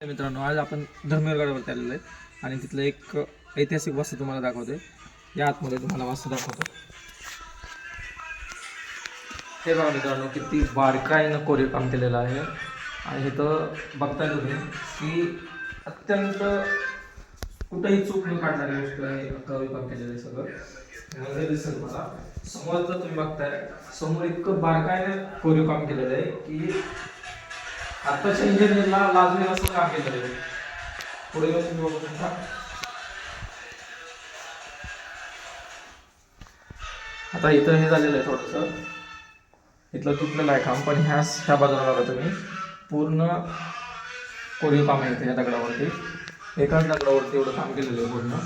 मित्रांनो, आज आपण धर्मगडावरती आलेलो आहे आणि तिथलं एक ऐतिहासिक वास्तू तुम्हाला दाखवतोय. या आतमध्ये तुम्हाला वास्तू दाखवतो. हे बघा मित्रांनो, किती बारकाईनं कोरीव काम केलेलं आहे आणि इथं बघताय तुम्ही की अत्यंत कुठेही चूक न काढणारी गोष्ट आहे. कोरीव काम केलेलं आहे सगळं म्हणजे दिसेल मला. समोर जर तुम्ही बघताय, समोर इतकं बारकाईनं कोरीव काम केलेलं आहे की आताच्या इंजिनियरला लाजवेल असं काम केलेलं आहे. पुढे तुम्ही बघू शकता. आता इथं हे झालेलं आहे थोडंसं, इथलं तुटलेलं आहे काम, पण ह्या बाजूला बघा तुम्ही पूर्ण कोरीव काम आहे या दगडावरती. एकाच दगडावरती एवढं काम केलेलं आहे पूर्ण.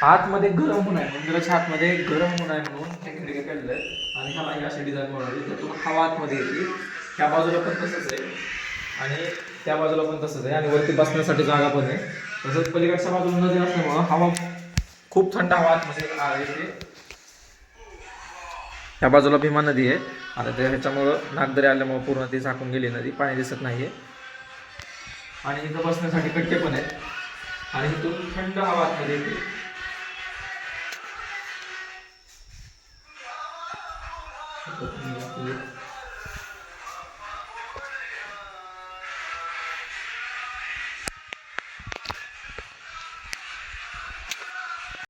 आतमध्ये गरम होऊ नये, मंदिराच्या आतमध्ये गरम होऊ नये म्हणून हे खिडके केलेले आहेत आणि ह्याला ही अशी डिझाईन बनवली तर तुम्हाला हवा आतमध्ये येते. त्या बाजूला पण तसंच आहे आणि त्या बाजूला पण तसंच आहे आणि वरती बसण्यासाठी जागा पण आहे. तसंच पलीकडच्या बाजूला नदी असल्यामुळं हवा खूप थंड हवा आतमध्ये येते. त्या बाजूला भीमा नदी आहे आणि ह्याच्यामुळं नागदरी आल्यामुळं पूर्ण ती झाकून गेली नदी, पाणी दिसत नाहीये. आणि इथं बसण्यासाठी कट्टे पण आहेत आणि इथून थंड हवा आतमध्ये येते.